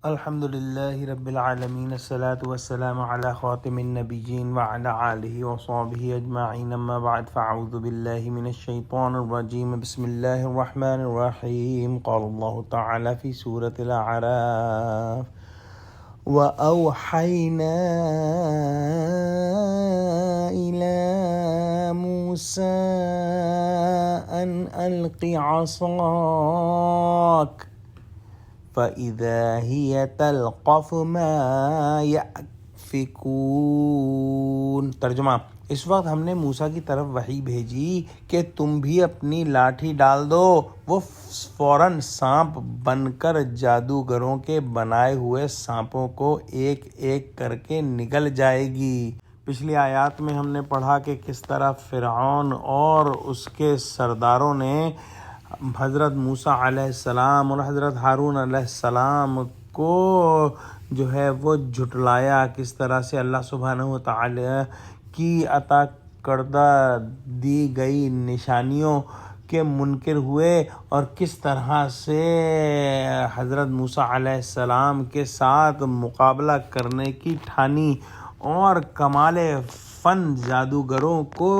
الحمد لله رب العالمين الصلاة والسلام على خاتم النبيين وعلى آله وصحبه أجمعين أما بعد فأعوذ بالله من الشيطان الرجيم بسم الله الرحمن الرحيم قال الله تعالى في سورة الأعراف وأوحينا إلى موسى أن ألق عصاك فَإِذَا هِيَ تَلْقَفُ مَا يَأْفِكُونَ۔ ترجمہ: اس وقت ہم نے موسیٰ کی طرف وحی بھیجی کہ تم بھی اپنی لاٹھی ڈال دو، وہ فوراً سانپ بن کر جادوگروں کے بنائے ہوئے سانپوں کو ایک ایک کر کے نگل جائے گی۔ پچھلی آیات میں ہم نے پڑھا کہ کس طرح فرعون اور اس کے سرداروں نے حضرت موسیٰ علیہ السلام اور حضرت ہارون علیہ السلام کو جو ہے وہ جھٹلایا، کس طرح سے اللہ سبحانہ وتعالی کی عطا کردہ دی گئی نشانیوں کے منکر ہوئے، اور کس طرح سے حضرت موسیٰ علیہ السلام کے ساتھ مقابلہ کرنے کی ٹھانی اور کمال فن جادوگروں کو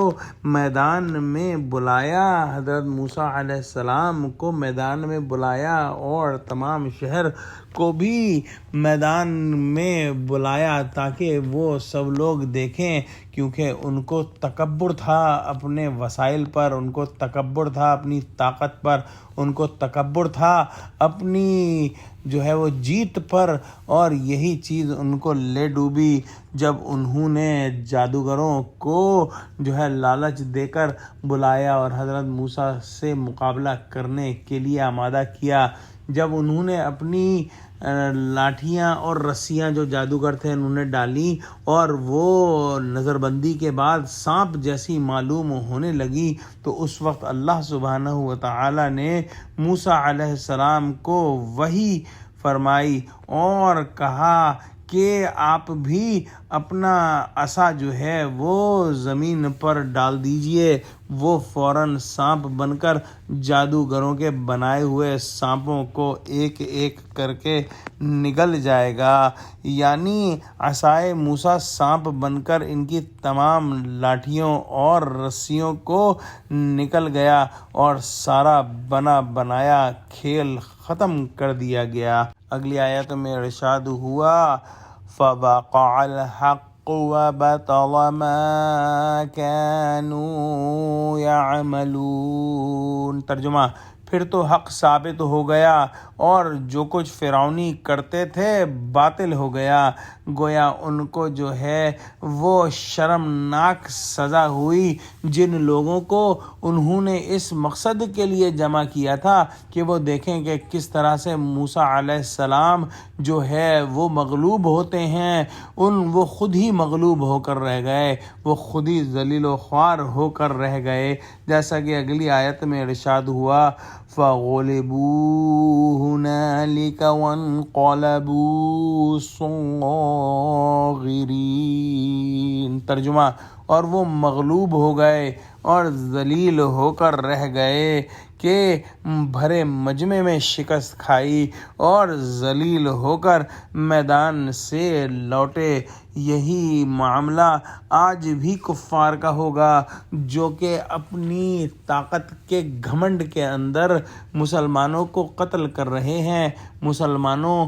میدان میں بلایا۔ حضرت موسیٰ علیہ السلام کو میدان میں بلایا اور تمام شہر کو بھی میدان میں بلایا تاکہ وہ سب لوگ دیکھیں، کیونکہ ان کو تکبر تھا اپنے وسائل پر، ان کو تکبر تھا اپنی طاقت پر، ان کو تکبر تھا اپنی جو ہے وہ جیت پر، اور یہی چیز ان کو لے ڈوبی جب انہوں نے جادوگروں کو جو ہے لالچ دے کر بلایا اور حضرت موسیٰ سے مقابلہ کرنے کے لیے آمادہ کیا۔ جب انہوں نے اپنی لاٹھیاں اور رسیاں جو جادوگر تھے انہوں نے ڈالی اور وہ نظر بندی کے بعد سانپ جیسی معلوم ہونے لگی، تو اس وقت اللہ سبحانہ وتعالی نے موسیٰ علیہ السلام کو وحی فرمائی اور کہا کہ آپ بھی اپنا عصا جو ہے وہ زمین پر ڈال دیجئے، وہ فوراً سانپ بن کر جادوگروں کے بنائے ہوئے سانپوں کو ایک ایک کر کے نگل جائے گا۔ یعنی عصائے موسیٰ سانپ بن کر ان کی تمام لاٹھیوں اور رسیوں کو نکل گیا اور سارا بنا بنایا کھیل ختم کر دیا گیا۔ اگلی آیت میں ارشاد ہوا فَوَقَعَ الْحَقُّ وَبَطَلَ مَا كَانُوا يَعْمَلُونَ۔ ترجمہ: پھر تو حق ثابت ہو گیا اور جو کچھ فرعونی کرتے تھے باطل ہو گیا، گویا ان کو جو ہے وہ شرمناک سزا ہوئی جن لوگوں کو انہوں نے اس مقصد کے لیے جمع کیا تھا کہ وہ دیکھیں کہ کس طرح سے موسیٰ علیہ السلام جو ہے وہ مغلوب ہوتے ہیں، وہ خود ہی مغلوب ہو کر رہ گئے، وہ خود ہی ذلیل و خوار ہو کر رہ گئے، جیسا کہ اگلی آیت میں ارشاد ہوا فَغُلِبُوا هُنَالِكَ وَانقَلَبُوا صَاغِرِينَ۔ ترجمہ: اور وہ مغلوب ہو گئے اور ذلیل ہو کر رہ گئے کہ بھرے مجمع میں شکست کھائی اور ذلیل ہو کر میدان سے لوٹے۔ یہی معاملہ آج بھی کفار کا ہوگا جو کہ اپنی طاقت کے گھمنڈ کے اندر مسلمانوں کو قتل کر رہے ہیں، مسلمانوں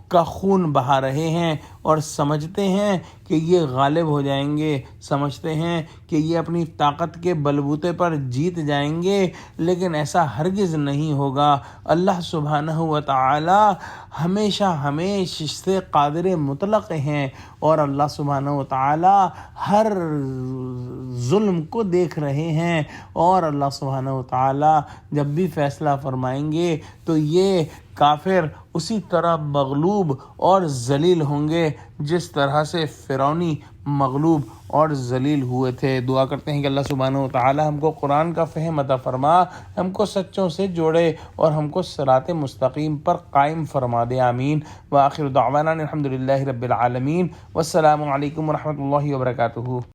کا خون بہا رہے ہیں اور سمجھتے ہیں کہ یہ غالب ہو جائیں گے، سمجھتے ہیں کہ یہ اپنی طاقت کے بلبوتے پر جیت جائیں گے، لیکن ایسا ہرگز نہیں ہوگا۔ اللہ سبحانہ وتعالی ہمیشہ سے قادر مطلق ہیں اور اللہ سبحانہ وتعالی ہر ظلم کو دیکھ رہے ہیں، اور اللہ سبحانہ وتعالی جب بھی فیصلہ فرمائیں گے تو یہ کافر اسی طرح مغلوب اور ذلیل ہوں گے جس طرح سے فرعونی مغلوب اور ذلیل ہوئے تھے۔ دعا کرتے ہیں کہ اللہ سبحانہ وتعالی ہم کو قرآن کا فہم عطا فرما، ہم کو سچوں سے جوڑے اور ہم کو صراط مستقیم پر قائم فرما دے، آمین۔ وآخر دعوانا الحمدللہ رب العالمین، والسلام علیکم ورحمۃ اللہ وبرکاتہ۔